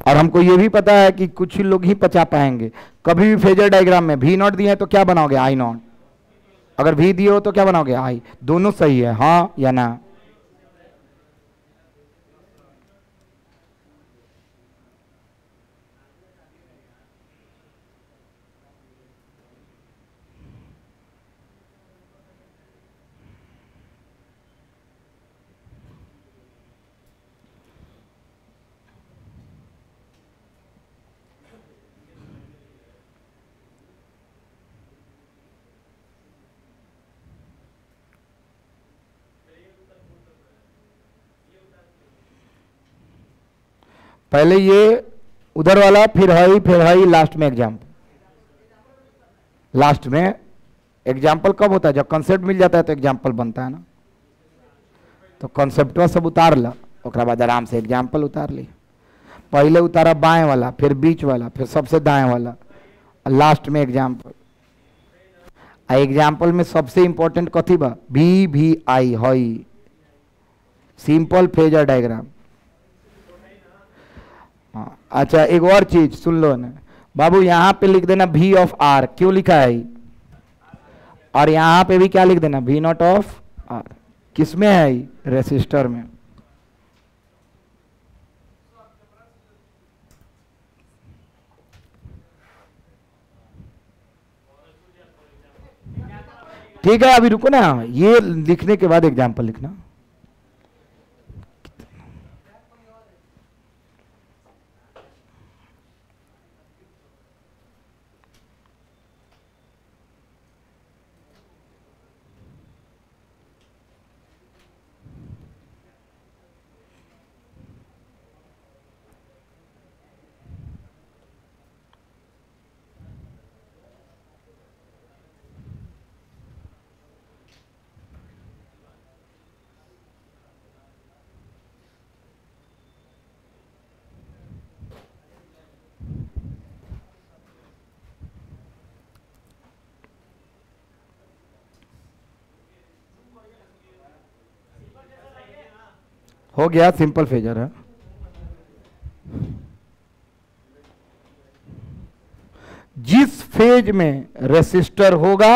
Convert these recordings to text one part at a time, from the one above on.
और हमको ये भी पता है कि कुछ ही लोग ही पचा पाएंगे। कभी भी फेजर डायग्राम में वी नॉट दिए तो क्या बनाओगे, आई नॉट। अगर वी दिए हो तो क्या बनाओगे, आई। दोनों सही है, हाँ या ना। पहले ये उधर वाला, फिर हाई, लास्ट में एग्जाम्पल। लास्ट में एग्जाम्पल कब होता है, जब कंसेप्ट मिल जाता है तो एग्जाम्पल बनता है ना। तो कंसेप्ट सब उतार ला, ओकरा बाद आराम से एग्जाम्पल उतार ली। पहले उतारा बाएं वाला, फिर बीच वाला, फिर सबसे दाएं वाला, लास्ट में एग्जाम्पल। एग्जाम्पल में सबसे इंपॉर्टेंट कथी बा, भी आई हई, सिंपल फेजर डायग्राम। हाँ अच्छा, एक और चीज सुन लो ना बाबू, यहां पे लिख देना V ऑफ R, क्यों लिखा है, और यहां पे भी क्या लिख देना, V नॉट ऑफ R। किसमें है, रेसिस्टर में। ठीक है, अभी रुको ना, ये लिखने के बाद एग्जाम्पल लिखना। हो गया, सिंपल फेजर है। जिस फेज में रेसिस्टर होगा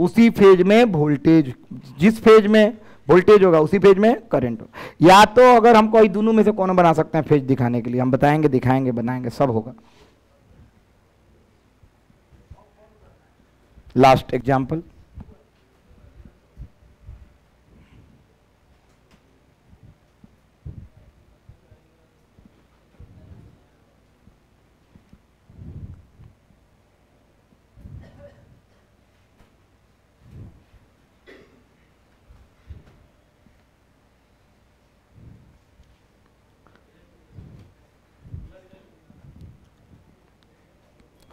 उसी फेज में वोल्टेज, जिस फेज में वोल्टेज होगा उसी फेज में करंट होगा। या तो अगर हम कोई दोनों में से कौन बना सकते हैं फेज दिखाने के लिए, हम बताएंगे, दिखाएंगे, बनाएंगे, सब होगा। लास्ट एग्जाम्पल,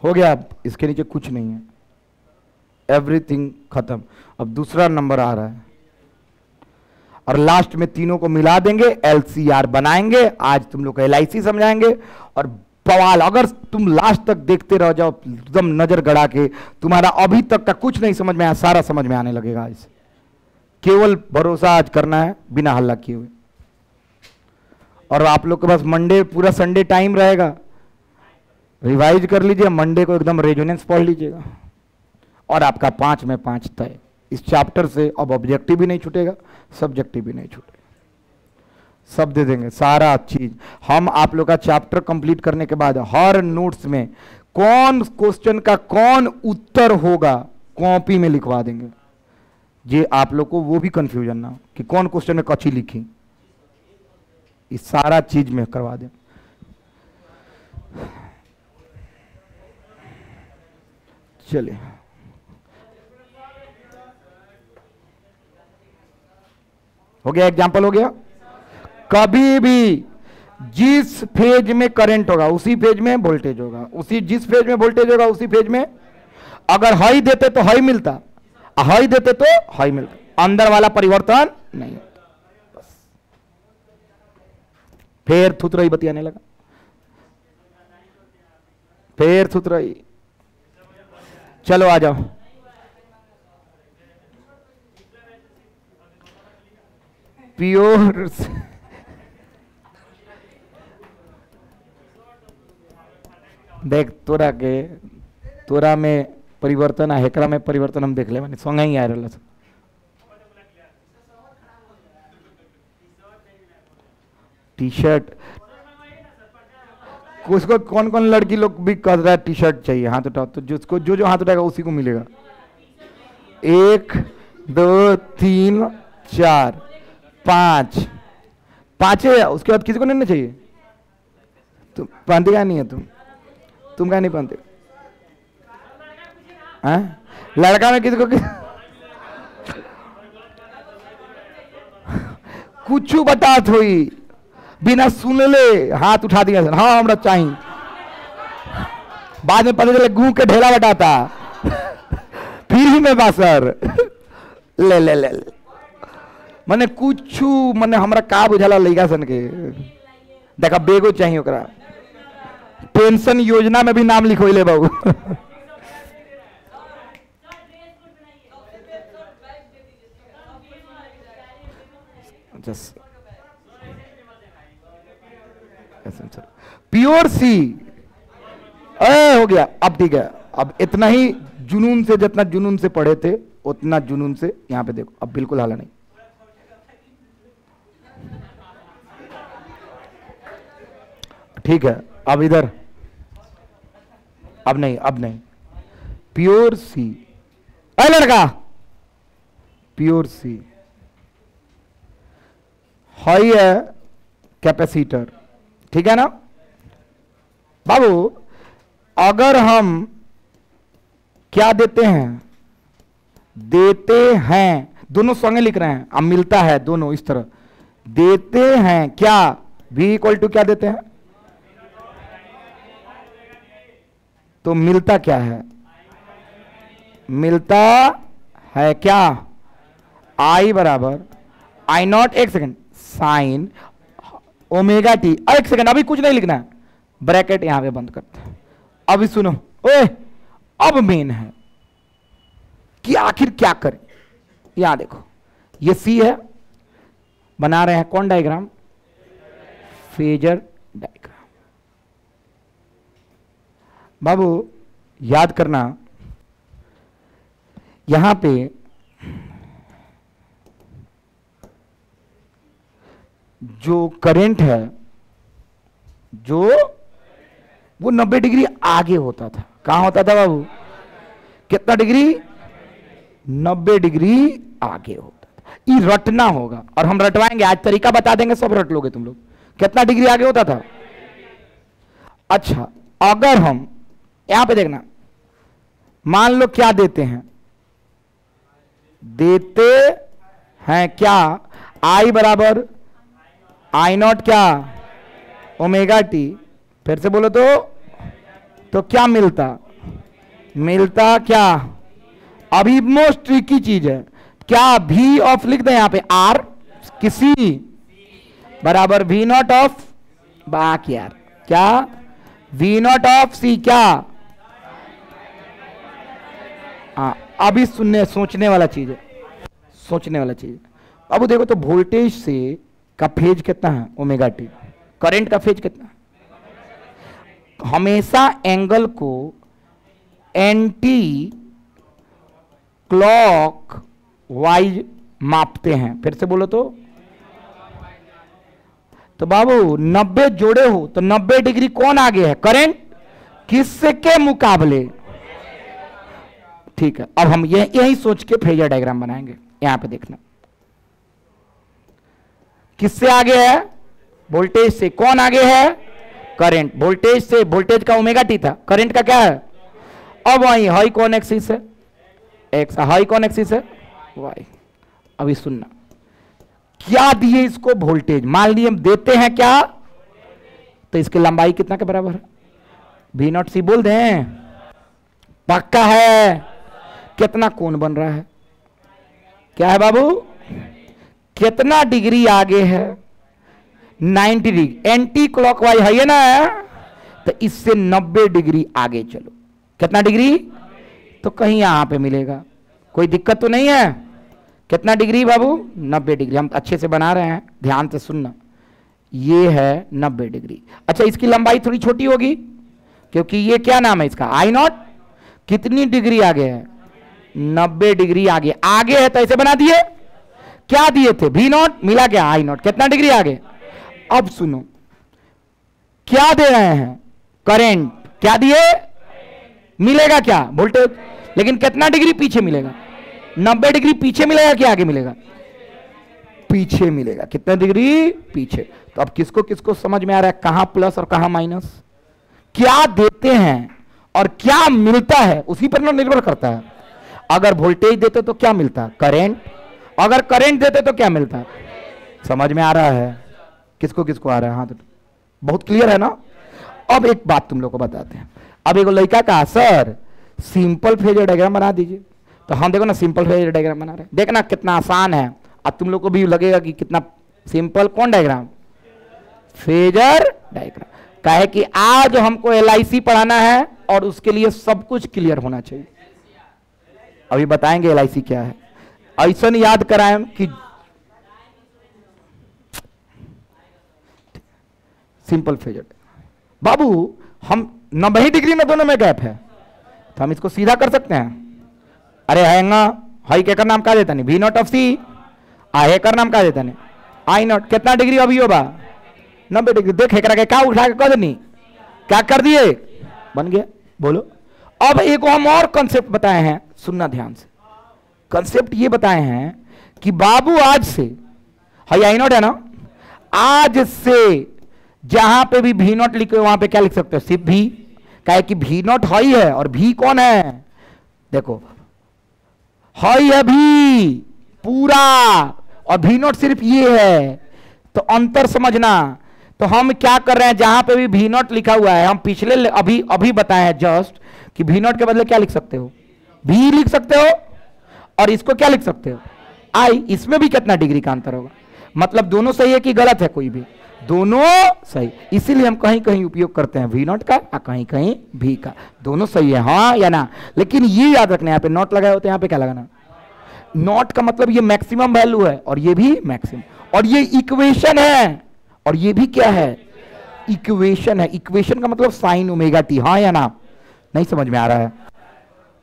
हो गया। अब इसके नीचे कुछ नहीं है, एवरीथिंग खत्म। अब दूसरा नंबर आ रहा है, और लास्ट में तीनों को मिला देंगे, LCR बनाएंगे। आज तुम लोग को LIC समझाएंगे। और बवाल, अगर तुम लास्ट तक देखते रह जाओ एकदम नजर गड़ा के, तुम्हारा अभी तक का कुछ नहीं समझ में आया, सारा समझ में आने लगेगा। आज केवल भरोसा आज करना है बिना हल्ला किए हुए। और आप लोग के पास मंडे पूरा संडे टाइम रहेगा, रिवाइज कर लीजिए। मंडे को एकदम रेजोनेंस पढ़ लीजिएगा, और आपका 5 में 5 तय। इस चैप्टर से अब ऑब्जेक्टिव भी नहीं छूटेगा, सब्जेक्टिव भी नहीं छूटेगा, सब दे देंगे सारा चीज। हम आप लोग का चैप्टर कंप्लीट करने के बाद हर नोट्स में कौन क्वेश्चन का कौन उत्तर होगा कॉपी में लिखवा देंगे, ये आप लोग को वो भी कंफ्यूजन ना हो कि कौन क्वेश्चन में कच्ची लिखी। इस सारा चीज में करवा दें। चलिए, हो गया, एग्जाम्पल हो गया। कभी भी जिस फेज में करंट होगा उसी फेज में वोल्टेज होगा, उसी जिस फेज में वोल्टेज होगा उसी फेज में, अगर हाई देते तो हाई मिलता, हाई देते तो हाई मिलता, अंदर वाला परिवर्तन नहीं होता। बस फिर थुतरई बतियाने लगा, फिर थुतरई। चलो आ जाओ, प्योर देख तोरा में परिवर्तन है, हेकरा में परिवर्तन हम देख ले माने संग ही आ रहा सब। टी शर्ट उसको कौन कौन लड़की लोग भी कह रहा है टी शर्ट चाहिए, हाथ उठाओ तो जिसको जो हाथ उठाएगा उसी को मिलेगा। 1 2 3 4 5 5 है, उसके बाद किसी को नहीं चाहिए। तुम पहनते क्या नहीं है, तुम क्या नहीं पहनते? लड़का में किसी को कुछ बता थोड़ी बिना सुन ले हाथ उठा दिया सर, हाँ हमरा चाहिए। बाद में पता चले गूं के ढेला बटाता फिर ही मैं बासर ले ले ले, ले। मने कुछ मने हमरा का बुझाला लइका सन के देखा बेगो चाहिए ओकरा। पेंशन योजना में भी नाम लिखोइले बाबू। प्योर सी हो गया। अब ठीक है, अब इतना ही जुनून से, जितना जुनून से पढ़े थे उतना जुनून से यहां पे देखो, अब बिल्कुल हाला नहीं। ठीक है, अब इधर अब नहीं प्योर सी। अरे लड़का प्योर सी हाई है कैपेसिटर, ठीक है ना बाबू। अगर हम क्या देते हैं दोनों संगे लिख रहे हैं, अब मिलता है दोनों इस तरह देते हैं क्या, V इक्वल टू क्या देते हैं, तो मिलता क्या है, मिलता है क्या I बराबर I नॉट, एक सेकंड साइन ओमेगा टी। एक सेकंड अभी कुछ नहीं लिखना है, ब्रैकेट यहां पे बंद करते हैं। अभी सुनो ओए, अब मेन है कि आखिर क्या करें। यहां देखो ये सी है, बना रहे हैं कौन डायग्राम, फेजर डायग्राम। बाबू याद करना यहां पे जो करंट है जो वो 90 डिग्री आगे होता था। कहां होता था बाबू, कितना डिग्री, 90 डिग्री आगे होता था। ये रटना होगा और हम रटवाएंगे, आज तरीका बता देंगे, सब रट लोगे तुम लोग। कितना डिग्री आगे होता था। अच्छा अगर हम यहां पे देखना, मान लो क्या देते हैं, देते हैं क्या I बराबर I नॉट क्या ओमेगा टी। फिर से बोलो तो क्या मिलता, मिलता क्या, अभी मोस्ट ट्रिकी चीज है क्या, V ऑफ लिख दें यहां पे R किसी बराबर V नॉट ऑफ बाक यार क्या, V नॉट ऑफ C क्या। अभी सोचने वाला चीज है, सोचने वाला चीज। अब देखो तो वोल्टेज से का फेज कितना है ओमेगा टी, करंट का फेज कितना है। हमेशा एंगल को एंटी क्लॉक वाइज मापते हैं। फिर से बोलो तो बाबू 90 जोड़े हो तो 90 डिग्री कौन आगे है, करंट किसके मुकाबले। ठीक है, अब हम यही सोच के फेजर डायग्राम बनाएंगे। यहां पे देखना किससे आगे है, वोल्टेज से। कौन आगे है, करंट। वोल्टेज से, वोल्टेज का ओमेगा टी था, करंट का क्या है। अब वही हाई कौन एक्सिस है, एक्स, हाई कौन एक्सिस है, वाई। अभी सुनना क्या दिए इसको, वोल्टेज मान लिए हम देते हैं क्या, तो इसकी लंबाई कितना के बराबर है, V नॉट सी बोल दें, पक्का है। कितना कोण बन रहा है, क्या है बाबू, कितना डिग्री आगे है, 90 डिग्री, एंटी क्लॉकवाइज है ना, तो इससे 90 डिग्री आगे चलो। कितना डिग्री, तो कहीं यहां पे मिलेगा, कोई दिक्कत तो नहीं है। कितना डिग्री बाबू, 90 डिग्री। हम अच्छे से बना रहे हैं, ध्यान से सुनना, ये है 90 डिग्री। अच्छा इसकी लंबाई थोड़ी छोटी होगी क्योंकि ये क्या नाम है इसका, आई नॉट। कितनी डिग्री आगे है, 90 डिग्री आगे। आगे है तो ऐसे बना दिए, क्या दिए थे, वी नॉट मिला क्या आई नॉट, कितना डिग्री आगे। अब सुनो क्या दे रहे हैं, करंट, क्या दिए, मिलेगा क्या वोल्टेज, लेकिन कितना डिग्री पीछे मिलेगा, 90 डिग्री पीछे मिलेगा क्या आगे मिलेगा, पीछे मिलेगा। कितना डिग्री पीछे। तो अब किसको किसको समझ में आ रहा है कहां प्लस और कहां माइनस, क्या देते हैं और क्या मिलता है उसी पर निर्भर करता है। अगर वोल्टेज देते तो क्या मिलता, करंट, अगर करंट देते तो क्या मिलता। समझ में आ रहा है, किसको किसको आ रहा है, हाँ तो बहुत क्लियर है ना। अब एक बात तुम लोग को बताते हैं। अब एक लड़का कहा सर सिंपल फेजर डायग्राम बना दीजिए, तो हम देखो ना सिंपल फेजर डायग्राम बना रहे हैं, देखना कितना आसान है। अब तुम लोग को भी लगेगा कि कितना सिंपल, कौन डायग्राम, फेजर डायग्राम। कहे कि आज हमको LIC पढ़ाना है और उसके लिए सब कुछ क्लियर होना चाहिए। अभी बताएंगे LIC क्या है, ऐसा नहीं याद कराएं कि सिंपल फेजर। बाबू हम 90 डिग्री में दोनों में गैप है, तो हम इसको सीधा कर सकते हैं। अरे हैंगा हाई के नाम क्या देता नहीं, वी नॉट ऑफ सी, आहे कर नाम क्या देता नहीं, आई नॉट। कितना डिग्री अभी होगा, 90 डिग्री। देख के क्या उठा के कर नहीं, क्या कर दिए, बन गया। बोलो अब एक हम और कंसेप्ट बताए हैं, सुनना ध्यान से। कंसेप्ट ये बताए हैं कि बाबू आज से, हाई आई नॉट है ना, आज से जहां पे भी वी नॉट लिखे वहां पे क्या लिख सकते हो, सिर्फ भी। कहे कि वी नॉट हाई है और भी कौन है, देखो हाई है भी पूरा और वी नॉट सिर्फ ये है, तो अंतर समझना। तो हम क्या कर रहे हैं, जहां पे भी वी नॉट लिखा हुआ है, हम पिछले अभी बताए हैं जस्ट कि वी नॉट के बदले क्या लिख सकते हो, भी लिख सकते हो, और इसको क्या लिख सकते हो, आई। इसमें भी कितना डिग्री का अंतर होगा, मतलब दोनों सही है कि गलत है, कोई भी, दोनों सही। इसीलिए हम कहीं कहीं उपयोग करते हैं वी नॉट का और कहीं कहीं भी का, दोनों सही है, हाँ या ना। लेकिन ये याद रखना, यहाँ पे नॉट लगाए होते हैं, यहाँ पे क्या लगाना, नॉट का मतलब ये मैक्सिमम वैल्यू है और ये भी मैक्सिमम, और ये इक्वेशन है और ये भी क्या है, इक्वेशन है। इक्वेशन का मतलब साइन ओमेगा टी, हाँ या ना। नहीं समझ में आ रहा है,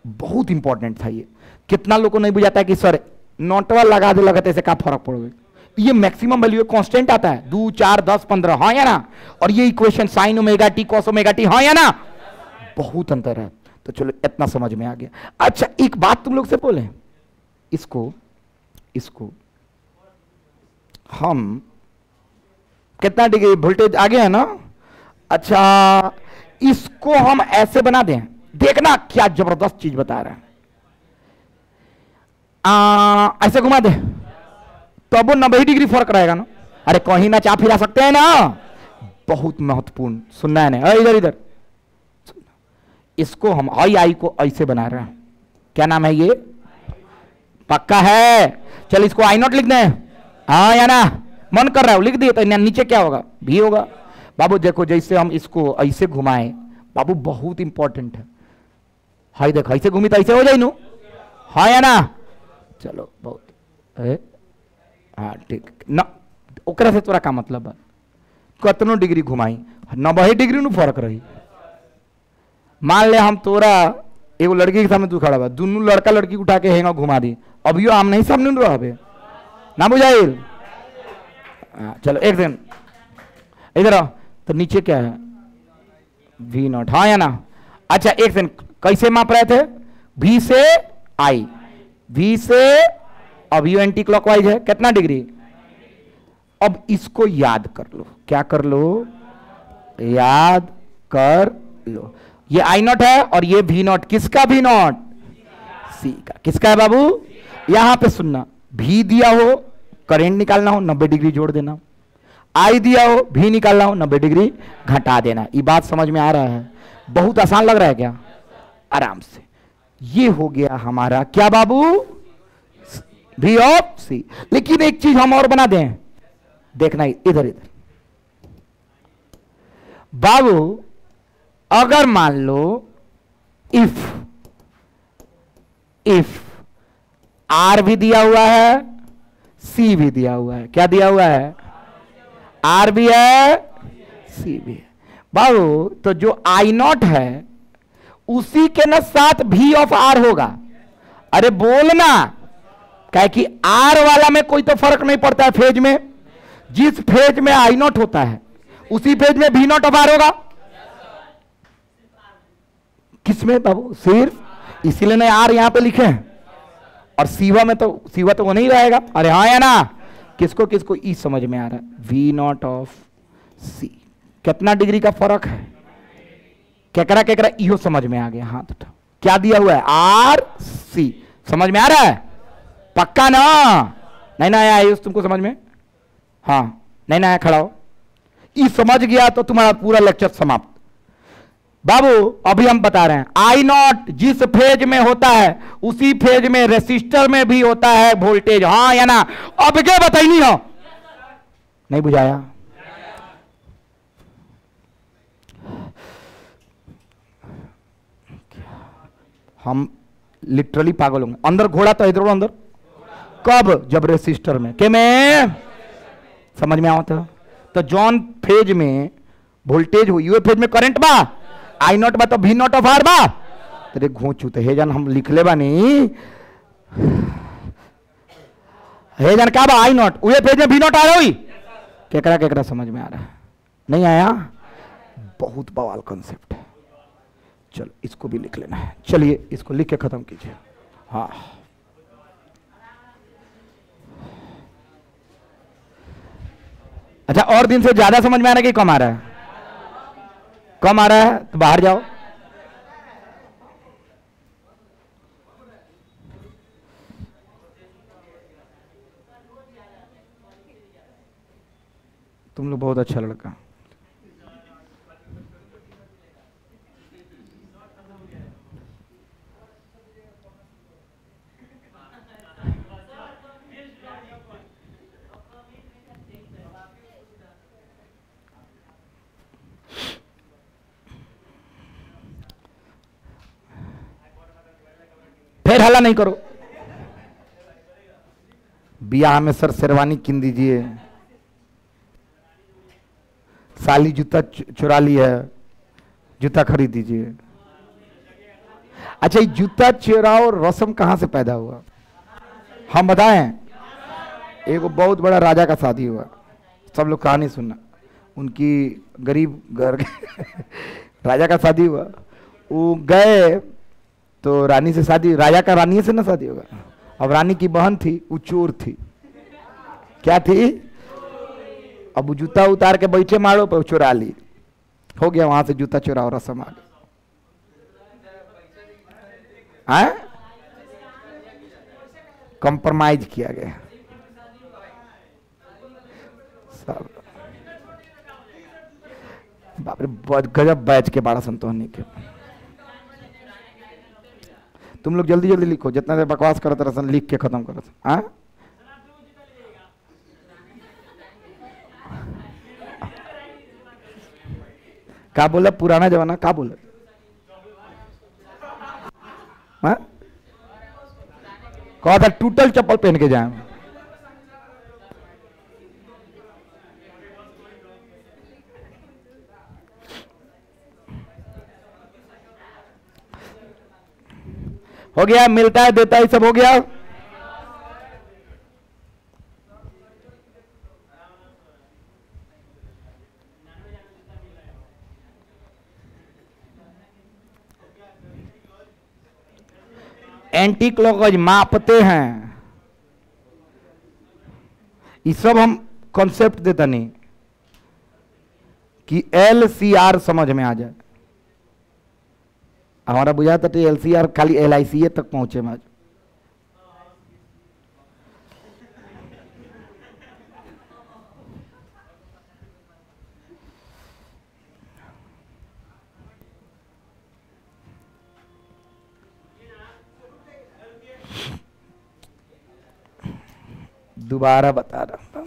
बहुत इंपॉर्टेंट था ये। कितना लोगों को नहीं बुझाता है कि सर नॉटवा लगा दे, लगाते से क्या फर्क पड़ोगे। ये मैक्सिमम वैल्यू कांस्टेंट आता है, 2 4 10 15, हाँ या ना। और ये equation sine omega T cos omega T, हाँ या ना, बहुत अंतर है। तो चलो इतना समझ में आ गया। अच्छा एक बात तुम लोग से बोले, इसको हम कितना डिग्री वोल्टेज आगे है ना, अच्छा इसको हम ऐसे बना दें, देखना क्या जबरदस्त चीज बता रहे हैं। ऐसे घुमा दे तो अब 90 डिग्री फर्क रहेगा ना, अरे कहीं ना चाप फिरा सकते हैं ना, बहुत महत्वपूर्ण सुनना है ना। इधर इधर इसको हम आई को ऐसे बना रहे हैं, क्या नाम है ये, पक्का है, चल इसको आई नॉट लिख दें, हाँ या ना, मन कर रहा है लिख दिए, तो नीचे क्या होगा, भी होगा। बाबू देखो जैसे हम इसको ऐसे घुमाएं, बाबू बहुत इंपॉर्टेंट है, हाई देखो ऐसे घूमी तो ऐसे हो जाए नु, हाँ या ना, चलो बहुत हाँ ठीक ना। ओकरा से तोरा का मतलब है, कतनो डिग्री घुमाई 90 डिग्री नु फर्क रही। मान ले हम तोरा एगो लड़की के सामने तू खड़ा बा, दोनों लड़का लड़की उठा के हेंगा घुमा दी, अभियो आम नहीं सामने रहे ना, बुझाइल। चलो एक दिन इधर आओ, तो नीचे क्या है, वी नॉट, हाँ या ना। अच्छा एक दिन कैसे माप रहे थे, V से I, V से, अब यू एंटी क्लॉकवाइज है, कितना डिग्री। अब इसको याद कर लो, क्या कर लो, याद कर लो। ये आई नॉट है और ये भी नॉट, किसका भी नॉट, सी का। किसका है बाबू, यहां पे सुनना, भी दिया हो करंट निकालना हो 90 डिग्री जोड़ देना, आई दिया हो भी निकालना हो 90 डिग्री घटा देना। ये बात समझ में आ रहा है, बहुत आसान लग रहा है क्या, आराम से। ये हो गया हमारा क्या बाबू, भी ऑफ सी। लेकिन एक चीज हम और बना दें, देखना इधर इधर बाबू, अगर मान लो इफ आर भी दिया हुआ है, सी भी दिया हुआ है, क्या दिया हुआ है, आर भी है सी भी है। बाबू तो जो आई नॉट है उसी के न साथ भी ऑफ आर होगा। अरे बोलना, क्या कि आर वाला में कोई तो फर्क नहीं पड़ता है फेज में। जिस फेज में आई नॉट होता है उसी फेज में भी नॉट ऑफ आर होगा। किसमें बाबू? सिर्फ इसीलिए नहीं आर यहां पे लिखे हैं, और सीवा में तो सीवा तो वो नहीं रहेगा। अरे हाँ या ना? किसको किसको ई समझ में आ रहा है? वी नॉट ऑफ सी कितना डिग्री का फर्क है? केकरा केकरा इहो समझ में आ गया? हाथ उठाओ। क्या दिया हुआ है? R C. समझ में आ रहा है? पक्का ना? नहीं ना आया तुमको समझ में? हाँ नहीं ना आया? खड़ा हो। ई समझ गया तो तुम्हारा पूरा लेक्चर समाप्त। बाबू अभी हम बता रहे हैं आई नॉट जिस फेज में होता है उसी फेज में रेसिस्टर में भी होता है वोल्टेज। हाँ या ना? अब क्या बताई नहीं हो? नहीं बुझाया? हम लिटरली पागल होंगे। अंदर घोड़ा तो इधर अंदर कब? जब रेसिस्टर में के में समझ में आवत है। तो जॉन फेज में वोल्टेज हो, यू फेज में करंट बा, आई नॉट बा तो भी नॉट ऑफ आर बा। तेरे घोंचू तो हे जान हम लिख ले बानी, हे जान का बा आई नॉट, उहे फेज में भी नॉट आ रही। केकरा केकरा समझ में आ रहा है? नहीं आया? बहुत बवाल कॉन्सेप्ट है। चलो इसको भी लिख लेना है। चलिए इसको लिख के खत्म कीजिए। हाँ अच्छा, और दिन से ज्यादा समझ में आ रहा है कि कम आ रहा है? कम आ रहा है तो बाहर जाओ। तुम लोग बहुत अच्छा लड़का। फिर हल्ला नहीं करो। बियाह में सर शेरवानी किन दीजिए, साली जूता चुरा ली है, जूता खरीद दीजिए। अच्छा ये जूता चुराओ रस्म कहां से पैदा हुआ? हम बताएं। एक बहुत बड़ा राजा का शादी हुआ, सब लोग कहानी सुनना। उनकी गरीब घर राजा का शादी हुआ, वो गए तो रानी से शादी, राजा का रानी से ना शादी होगा। अब रानी की बहन थी, वो चोर थी। क्या थी? अब वो जूता उतार के बैठे मारो पर चुरा ली। हो गया वहां से जूता चुराओ रस्म आ गई। कंप्रोमाइज किया गया सब। बाप रे गजब बैच के बाड़ा संतोहनी के। तुम लोग जल्दी जल्दी लिखो, जितना देर बकवास करते रसन लिख के खत्म करो। हाँ का बोला? पुराना जमाना का बोला? हाँ कहा था टूटल चप्पल पहन के जाए। हो गया, मिलता है देता है सब हो गया। एंटी क्लॉकवाइज मापते हैं, ये सब हम कॉन्सेप्ट देता नहीं कि LCR समझ में आ जाए। हमारा बुझाता तो LCR खाली LIC तक पहुंचे में। दोबारा बता रहा हूं,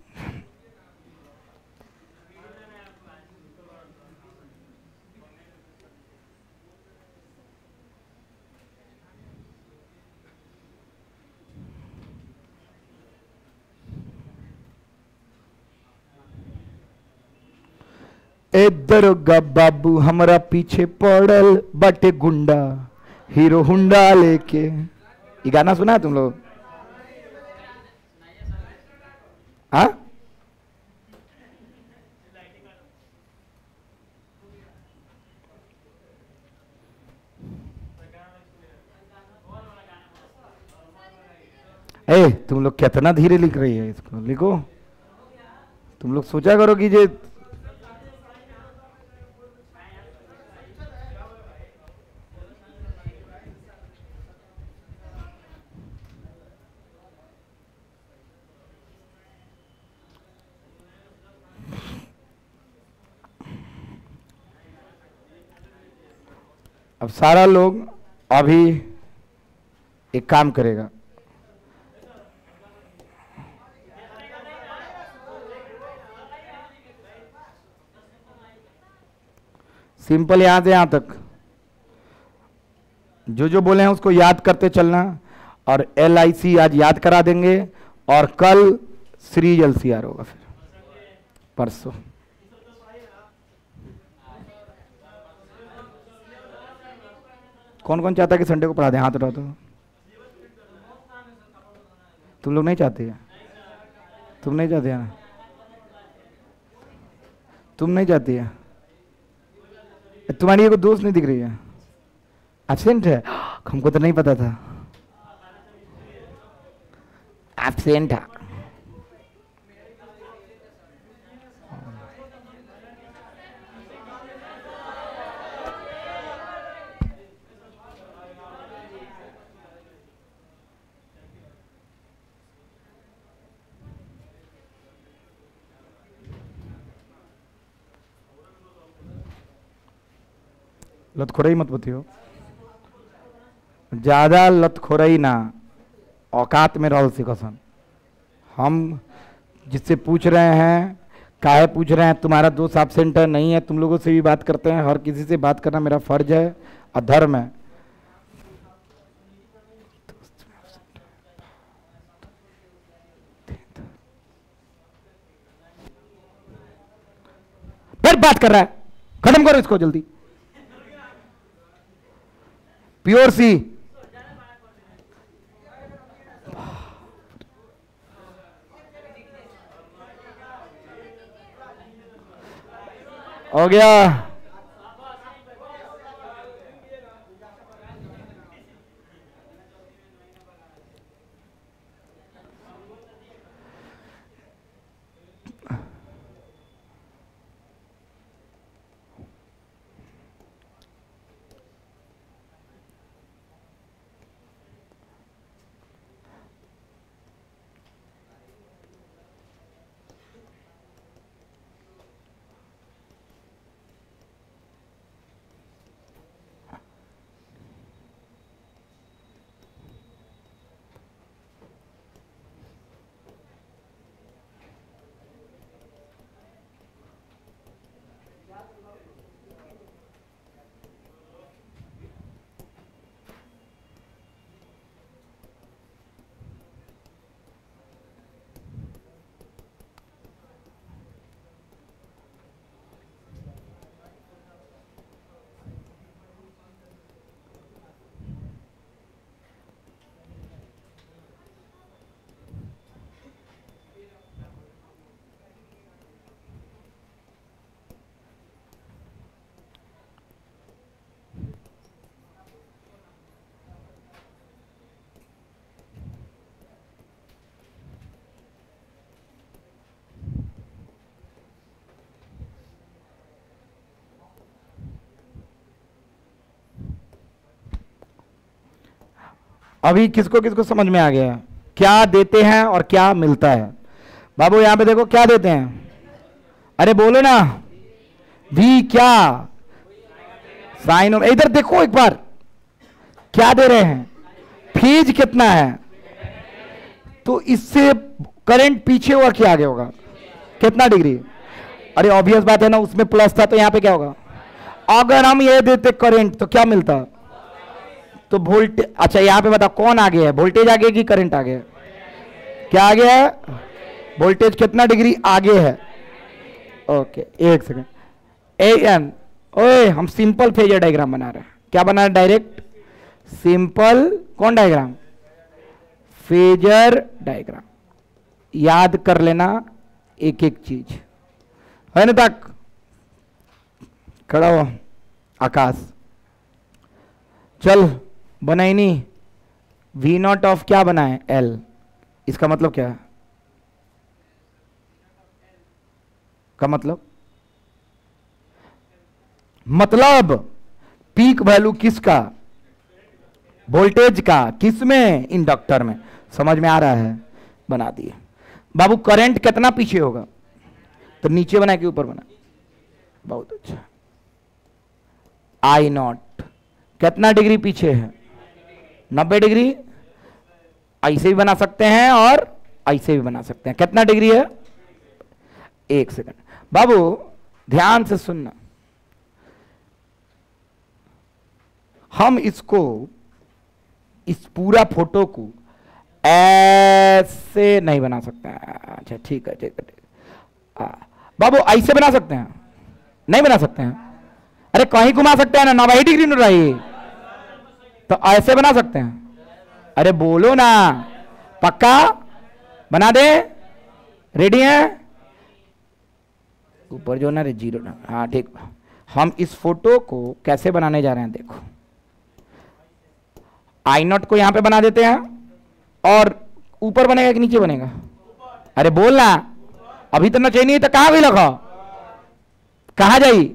ए दरोगा बाबू हमारा पीछे पड़ल बटे गुंडा हीरो हुंडा लेके। ये गाना सुना है तुम लोग? हाँ, ए तुम लोग कितना धीरे लिख रही है इसको, लिखो। तुम लोग सोचा करो कि जे अब सारा लोग अभी एक काम करेगा, सिंपल यहां से यहां तक जो जो बोले हैं उसको याद करते चलना, और LIC आज याद करा देंगे, और कल सीरीज LCR होगा, फिर परसों। कौन कौन चाहता है कि संडे को पढ़ा दें? हाथ उठाओ तो। तुम लोग नहीं चाहते हैं? तुम नहीं चाहते हैं? तुम नहीं चाहती है? तुम्हारी कोई दोस्त नहीं दिख रही है, एब्सेंट है? हमको तो नहीं पता था एब्सेंट है। लतखोरई मत बतियो, ज्यादा लतखोरई ना, औकात में रहो सिकसन। हम जिससे पूछ रहे हैं, काहे पूछ रहे हैं? तुम्हारा दोस्त एब्सेंट है? नहीं है, तुम लोगों से भी बात करते हैं, हर किसी से बात करना मेरा फर्ज है और धर्म है। फिर बात कर रहा है, खत्म करो इसको जल्दी। प्योर सी हो गया। अभी किसको किसको समझ में आ गया क्या देते हैं और क्या मिलता है? बाबू यहां पे देखो क्या देते हैं, अरे बोलो ना भी, क्या साइन। इधर देखो एक बार, क्या दे रहे हैं? फीज कितना है? तो इससे करंट पीछे हुआ कि आगे होगा? कितना डिग्री? अरे ऑब्वियस बात है ना, उसमें प्लस था तो यहां पे क्या होगा? अगर हम ये देते करंट तो क्या मिलता? तो वोल्टेज। अच्छा यहां पे बता कौन आगे है, वोल्टेज आगे कि करंट आगे है? क्या आगे है? वोल्टेज कितना डिग्री आगे है? ओके एक सेकंड, ए एन। ओए हम सिंपल फेजर डायग्राम बना रहे हैं। क्या बना रहे हैं? डायरेक्ट सिंपल कौन डायग्राम? Phasor diagram. याद कर लेना एक एक चीज, है ना? तक खड़ा हो आकाश, चल बनाई नहीं। वी नॉट ऑफ क्या बना है? एल। इसका मतलब क्या है? का मतलब पीक वैल्यू किसका? वोल्टेज का। किस में? इंडक्टर में। समझ में आ रहा है? बना दिए बाबू। करंट कितना पीछे होगा? तो नीचे बना के ऊपर बना। बहुत अच्छा। आई नॉट कितना डिग्री पीछे है? 90 डिग्री। ऐसे भी बना सकते हैं और ऐसे भी बना सकते हैं। कितना डिग्री है? 1 सेकंड बाबू, ध्यान से सुनना। हम इसको, इस पूरा फोटो को ऐसे नहीं बना सकते हैं। अच्छा ठीक है, ठीक है, ठीक है। बाबू ऐसे बना सकते हैं? नहीं बना सकते हैं। अरे कहीं घुमा सकते हैं ना, 90 डिग्री न रही तो ऐसे बना सकते हैं। अरे बोलो ना, पक्का बना दे? रेडी है? ऊपर जो ना रे जीरो ना। हाँ ठीक। हम इस फोटो को कैसे बनाने जा रहे हैं? देखो, आई नॉट को यहां पे बना देते हैं और ऊपर बनेगा कि नीचे बनेगा? अरे बोलना, अभी तो नचे नहीं तो कहां भी लगा, कहां जाई?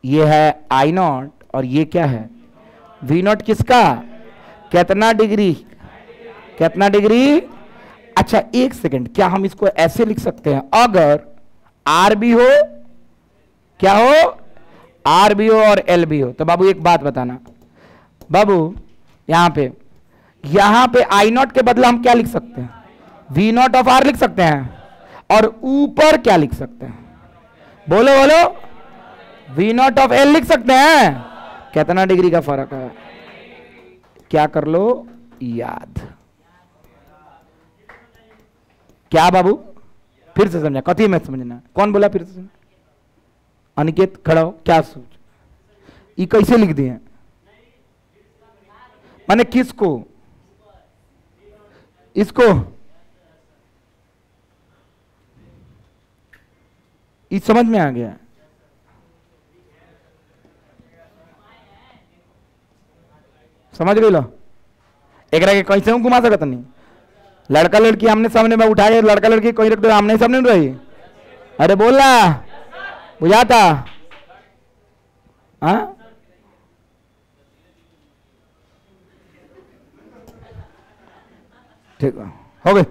ये है आई नॉट और ये क्या है? V naught. किसका? कितना डिग्री? कितना डिग्री? अच्छा एक सेकंड, क्या हम इसको ऐसे लिख सकते हैं? अगर आर भी हो, क्या हो? आर भी हो और एल भी हो। तो बाबू एक बात बताना बाबू, यहां पे आई नॉट के बदले हम क्या लिख सकते हैं? वी नॉट ऑफ आर लिख सकते हैं। और ऊपर क्या लिख सकते हैं? बोलो बोलो। वी नॉट ऑफ एल लिख सकते हैं। कितना डिग्री का फर्क है? क्या कर लो याद। क्या बाबू? फिर से समझा? कथी में समझना? कौन बोला फिर से समझना? अनिकेत खड़ा हो। क्या सोच? ये कैसे लिख दिए? माने किसको? इसको? इस समझ में आ गया? समझ गई लो? एक के कैसे हूं घुमा सकता नहीं? लड़का लड़की आमने सामने में उठाए, लड़का लड़की कोई रख दो आमने सामने में रही। अरे बोलना, बुझाता? हाँ ठीक है, हो गए।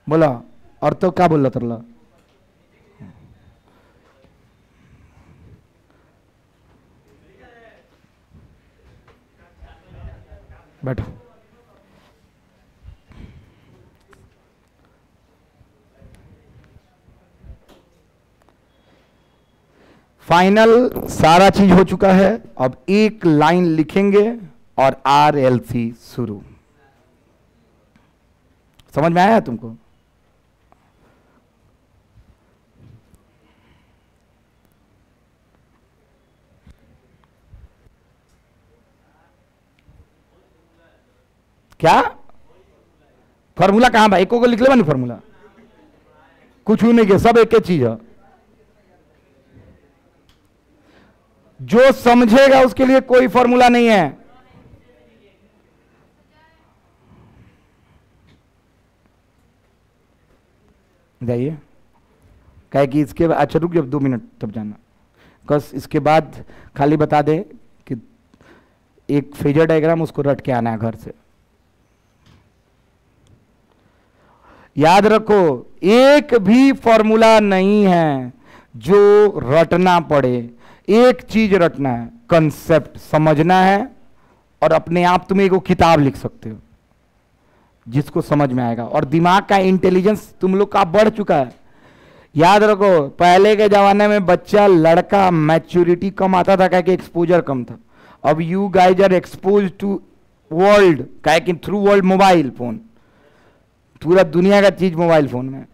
बोला और तो क्या बोल रहा तरला? बैठो। फाइनल सारा चीज हो चुका है। अब एक लाइन लिखेंगे और RLC शुरू। समझ में आया तुमको? क्या फॉर्मूला? कहां भाई? एको को लिख ले बनी फॉर्मूला? कुछ भी नहीं किया, सब एक ही चीज है। जो समझेगा उसके लिए कोई फॉर्मूला नहीं है। जाइए, कहे कि इसके बाद, अच्छा रुक जब 2 मिनट तब जाना। बस इसके बाद खाली बता दे कि एक फेजर डायग्राम उसको रट के आना है घर से। याद रखो, एक भी फॉर्मूला नहीं है जो रटना पड़े। एक चीज रटना है, कंसेप्ट समझना है और अपने आप तुम एक किताब लिख सकते हो जिसको समझ में आएगा। और दिमाग का इंटेलिजेंस तुम लोग का बढ़ चुका है। याद रखो, पहले के जमाने में बच्चा लड़का मैच्योरिटी कम आता था, क्या कि एक्सपोजर कम था। अब you guys are expose to world, क्या कि थ्रू वर्ल्ड मोबाइल फोन। पूरा दुनिया का चीज मोबाइल फोन में।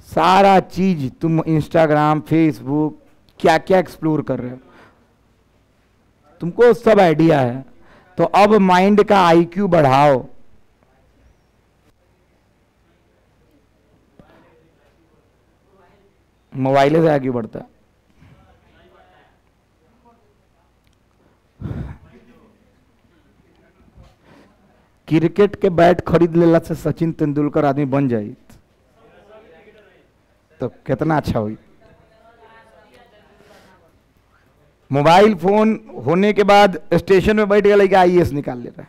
सारा चीज तुम इंस्टाग्राम फेसबुक क्या क्या एक्सप्लोर कर रहे हो, तुमको सब आइडिया है। तो अब माइंड का आईक्यू बढ़ाओ। मोबाइल से आगे बढ़ता है। क्रिकेट के बैट खरीद लेला से सचिन तेंदुलकर आदमी बन जाए तो कितना अच्छा हुई। मोबाइल फोन होने के बाद स्टेशन में बैठ गया लड़का आईएएस निकाल ले रहा है।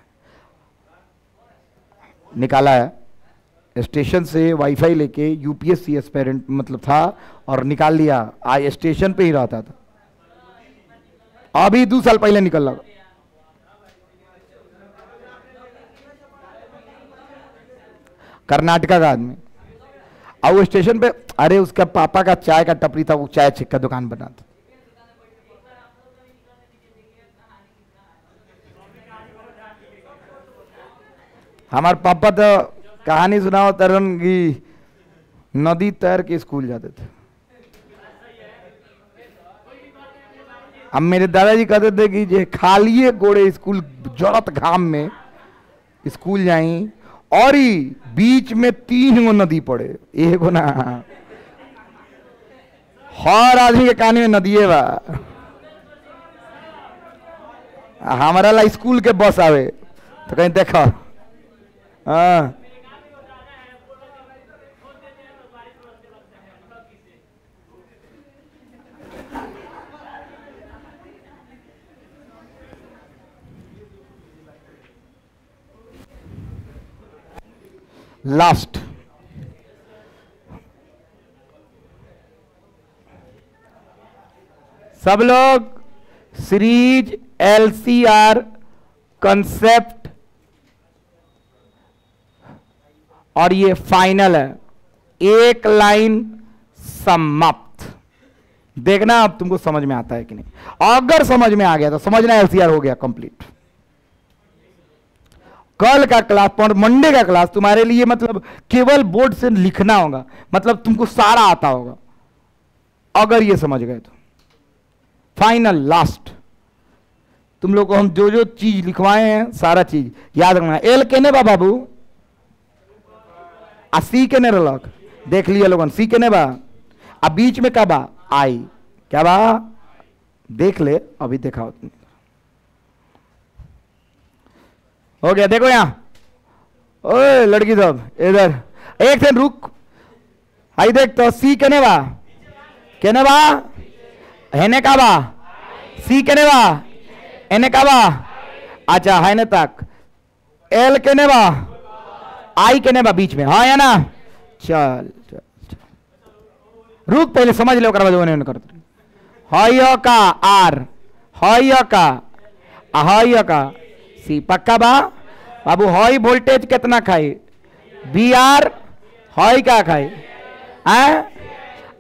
निकाला है स्टेशन से वाईफाई लेके, यूपीएससी एस्पिरेंट मतलब था, और निकाल लिया। आज स्टेशन पे ही रहता था, अभी 2 साल पहले निकल लगा। कर्नाटका का आदमी, और वो स्टेशन पे, अरे उसका पापा का चाय का टपरी था, वो चाय का दुकान बनाता। हमारे पापा तो कहानी सुनाओ तरन की, नदी तैर के स्कूल जाते थे। अब मेरे दादाजी कहते थे कि जे खालिए गोड़े स्कूल जड़त घाम में स्कूल जाई, और ही बीच में 3 गो नदी पड़े, एगो ना, हर आदमी के कान में नदिए बा। हमारा ला स्कूल के बस आवे तो कहीं देखा, हाँ लास्ट सब लोग सीरीज एलसीआर कंसेप्ट, और ये फाइनल है, एक लाइन समाप्त। देखना अब तुमको समझ में आता है कि नहीं। अगर समझ में आ गया तो समझना एलसीआर हो गया कंप्लीट। कल का क्लास, मंडे का क्लास तुम्हारे लिए मतलब केवल बोर्ड से लिखना होगा, मतलब तुमको सारा आता होगा अगर ये समझ गए तो। फाइनल लास्ट तुम लोग को हम जो जो चीज लिखवाए हैं सारा चीज याद रखना। एल केने बा बाबू, आ सी केने रलक, देख लिया लोगन, सी केने बा, आ बीच में क्या बा, आई, क्या बा, देख ले, अभी देखा तुमने। हो गया, देखो यहां, ओए लड़की सब इधर, एक सेकंड रुक, आई देख तो, सी केने बा, केने बा, हेने का बा, सी केने बा, एने का बा, अच्छा हेने तक, एल केने बा, आई केने बा बीच में, हाँ या ना, चल चल चल, रुक पहले समझ लो, कर बाद करते, हाय का आर, हाय का, हाय का सी, पक्का बा बाबू, हाई वोल्टेज कितना खाई, बी आर, हाई क्या खाई,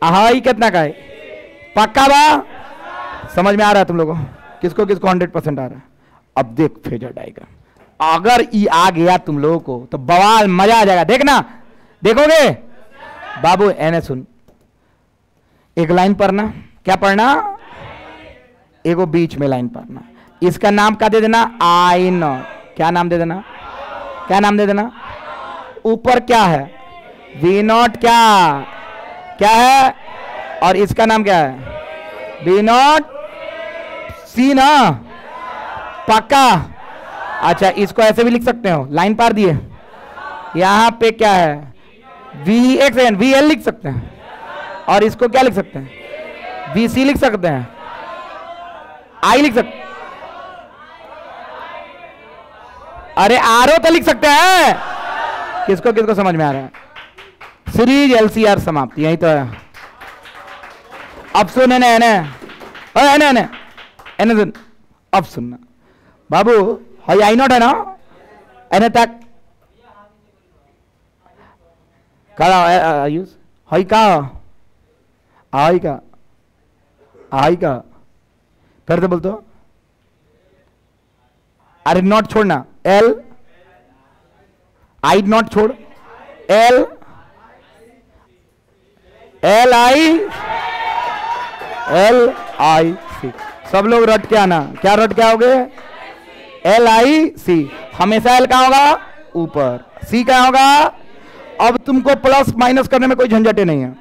हाई कितना खाई, पक्का बा, समझ में आ रहा है तुम लोगों को, किसको किसको 100% आ रहा है। अब देख फेजर डायग्राम, अगर ये आ गया तुम लोगों को तो बवाल मजा आ जाएगा, देखना, देखोगे बाबू। एने सुन, एक लाइन पढ़ना, क्या पढ़ना, एगो बीच में लाइन पढ़ना, इसका नाम क्या दे देना, आई नॉट, क्या नाम दे देना, क्या नाम दे देना, ऊपर क्या है, वी नॉट, क्या क्या है, और इसका नाम क्या है, वी नॉट, सी ना, पक्का। अच्छा इसको ऐसे भी लिख सकते हो, लाइन पार दिए, यहां पे क्या है, वी, एक सेकंड, वी एल लिख सकते हैं, और इसको क्या लिख सकते हैं, वी सी लिख सकते हैं, आई लिख सकते, अरे आरओ तो लिख सकते हैं। किसको किसको समझ में आ रहा है, सीरीज एलसीआर समाप्त, यही तो है। अब सुन, एने सुन, अब सुनना बाबू, हाई आई नॉट है ना, एने तक कड़ा यूज, हाई का, आई का, आई का, फिर तो बोलते हो, अरे नॉट छोड़ना, एल, आई नॉट छोड़, एल, LIC। सब लोग रट के आना। क्या रट के आओगे? LIC। हमेशा L कहां होगा? ऊपर। C कहां होगा? अब तुमको प्लस माइनस करने में कोई झंझटे नहीं है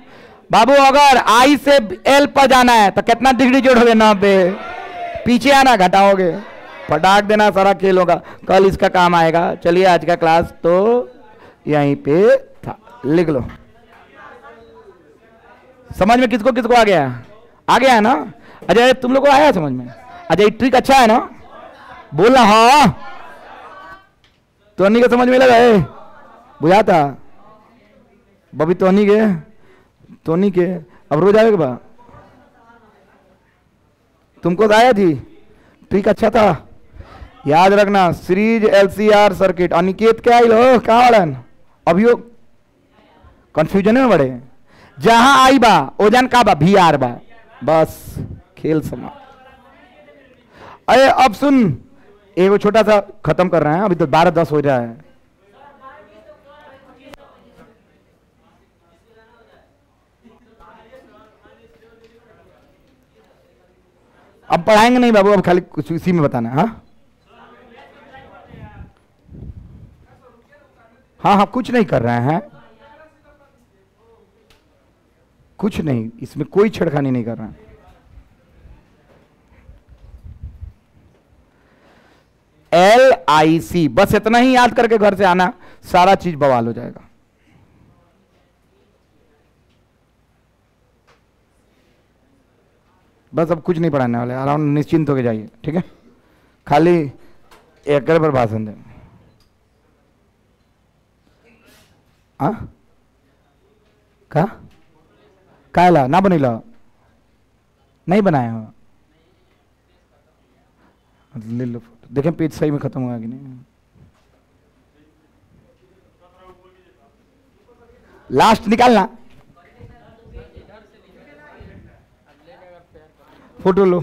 बाबू। अगर I से L पर जाना है तो कितना डिग्री जोड़ोगे? 90। पीछे आना, घटाओगे, फटाक देना, सारा खेल होगा। कल इसका काम आएगा। चलिए आज का क्लास तो यहीं पे था, लिख लो। समझ में किसको किसको आ गया? आ गया है ना? अजय तुम लोग को आया समझ में? अजय ट्रिक अच्छा है ना? बोलना हाँ। टोनी को समझ में लगा है? बुझा था बबी टोनी के अब रोज आएगा बा। तुमको तो आया थी, ट्रिक अच्छा था, याद रखना। Series LCR circuit. अनिकेत क्या आई लो कहा अभी कंफ्यूजन में बड़े। जहां आई बा ओजन का बा VR बा, बस खेल समाप्त। अरे अब सुन, एगो छोटा सा खत्म कर रहे हैं, अभी तो 12:10 हो रहा है। अब पढ़ाएंगे नहीं बाबू, अब खाली कुछ इसी में बताना है। हाँ, कुछ नहीं कर रहे हैं, कुछ नहीं, इसमें कोई छेड़खानी नहीं कर रहे हैं। LIC बस इतना ही याद करके घर से आना, सारा चीज बवाल हो जाएगा। बस अब कुछ नहीं पढ़ाने वाले, आराम निश्चिंत होके जाइए, ठीक है? खाली एक पर भाषण दें। काला ना बनीला नहीं बनाया हो, ले लो देखें पेज सही में खत्म हुआ कि नहीं। लास्ट निकालना, फोटो लो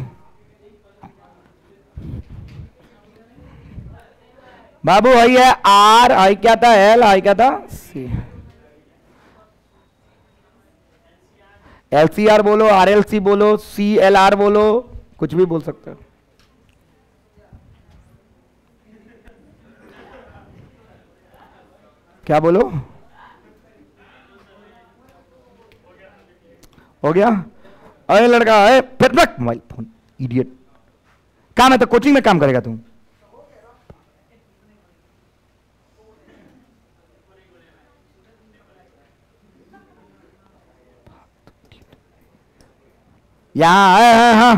बाबू। आई है R, आई क्या था L, आई क्या था C। LCR बोलो, RLC बोलो, CLR बोलो, कुछ भी बोल सकते हो। क्या बोलो? हो गया? अरे लड़का है फिर मोबाइल फोन इडियट। काम है तो कोचिंग में काम करेगा तुम। यहां हाँ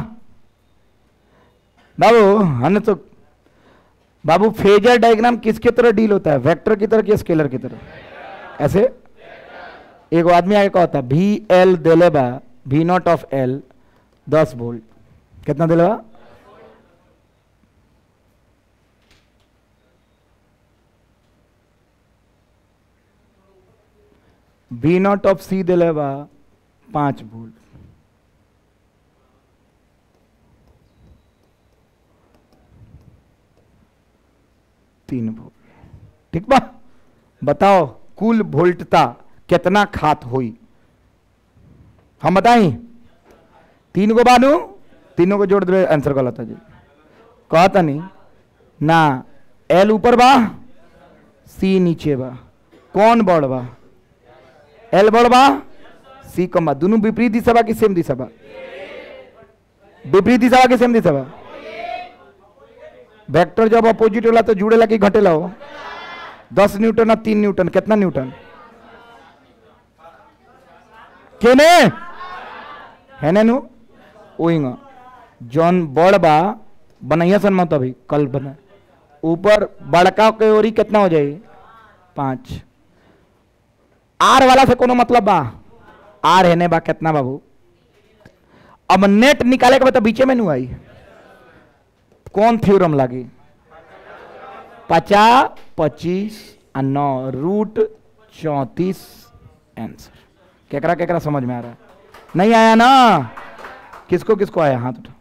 बाबू, हमने तो बाबू फेजर डायग्राम किसके तरह डील होता है? वेक्टर की तरह कि स्केलर की तरह? ऐसे एक आदमी आगे कहता है VL दिलेबा V0 of L 10 volt, कितना दिलेबा? V0 of C दिलेबा 5 volt. ठीक बा? बताओ कुल वोल्टता कितना खात हुई? हम बताई? 3 को बानू, तीनों को जोड़ दे, आंसर गलत है जी। कहता नहीं ना, L ऊपर बा C नीचे बा, कौन बड़ बा? L बड़ बा C कम बा। दोनों विपरीत दिशा बा कि सेम दिशा बा? विपरीत दिशा बा कि सेम दिशा बा? वेक्टर जब अपोजिट होला तो जुड़ेला कि घटेला हो? 10 न्यूटन और 3 न्यूटन, कितना न्यूटन? केने है नु ओइंग जॉन बड़ बा बनैया सन मत अभी कल बना ऊपर बड़का के ओरी कितना हो जाए? 5। R वाला से कोनो मतलब बा? R है ने बा कितना बाबू? अब नेट निकाले के बाद तो बीचे में नु आई, कौन थ्योरम लगी? 50, 25 और 9 रूट 34 आंसर। केकरा केकरा समझ में आ रहा है? नहीं आया ना? किसको किसको आया? हाथ उठा।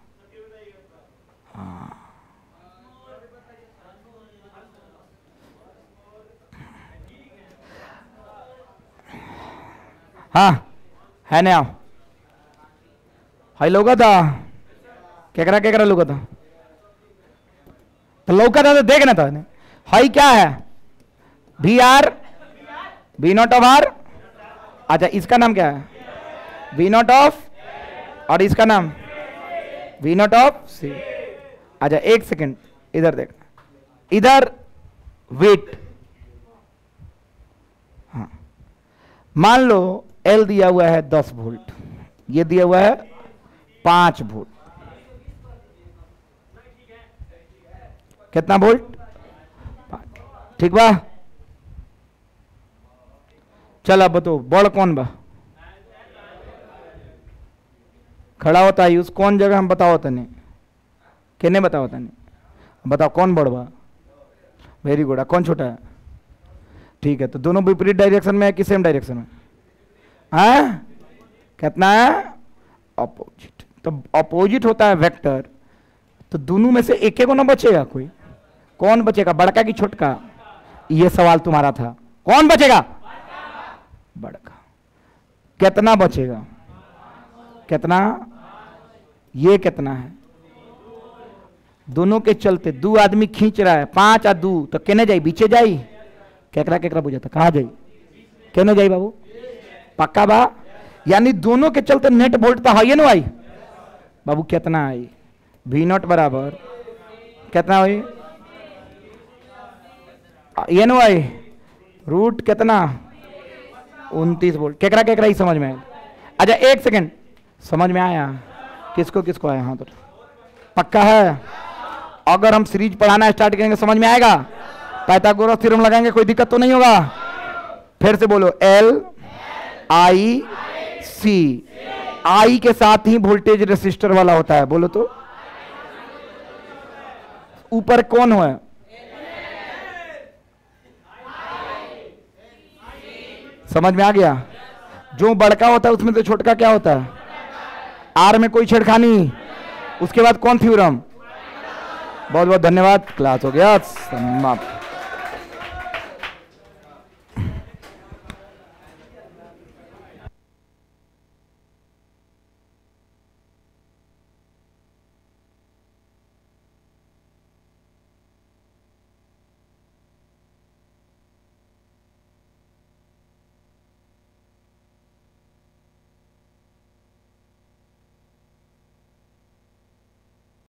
हाँ है ना? हाई लौका था केकरा लौका था तो लौका था तो देखना था। हाई क्या है? V R V naught of R. अच्छा इसका नाम क्या है? वी नॉट ऑफ, और इसका नाम वी नॉट ऑफ सी। अच्छा एक सेकेंड इधर देख, इधर वेट। हाँ मान लो एल दिया हुआ है 10 वोल्ट, ये दिया हुआ है 5 वोल्ट। कितना वोल्ट? 5। ठीक बा? चल अब बताओ बड़ कौन बा? खड़ा होता है उस कौन जगह हम बताओ तने, केने बताओ तने, बताओ कौन बड़ बा? Very good. कौन छोटा है? ठीक है, तो दोनों विपरीत डायरेक्शन में है कि सेम डायरेक्शन में? हाँ कितना है? अपोजिट। तो अपोजिट होता है वेक्टर, तो दोनों में से एक को ना बचेगा कोई। कौन बचेगा, बड़का कि छोटका? ये सवाल तुम्हारा था। कौन बचेगा? बड़का। कितना बचेगा? कितना? ये कितना है? दोनों के चलते 2 आदमी खींच रहा है, 5 और 2 तो केने जाई? बीचे जाई। केकरा बुझाता कहा जाई? केने जाई बाबू? पक्का बा? यानी दोनों के चलते नेट वोल्ट तो है ना आई बाबू। कितना आई? वी नॉट बराबर कितना हुई? ये नो आई रूट कितना? 29 वोल्ट। केकरा ही समझ में आया? अच्छा एक सेकेंड, समझ में आया? किसको किसको आया? हाँ तो पक्का है? अगर हम सीरीज पढ़ाना स्टार्ट करेंगे समझ में आएगा? पाइथागोरस थ्योरम लगाएंगे, कोई दिक्कत तो नहीं होगा? फिर से बोलो एल आई सी। आई के साथ ही वोल्टेज रेसिस्टर वाला होता है, बोलो तो। ऊपर कौन है? समझ में आ गया? जो बड़का होता है उसमें तो छोटका क्या होता है? आर में कोई छेड़खानी। उसके बाद कौन थ्योरम? बहुत बहुत धन्यवाद, क्लास हो गया समाप्त।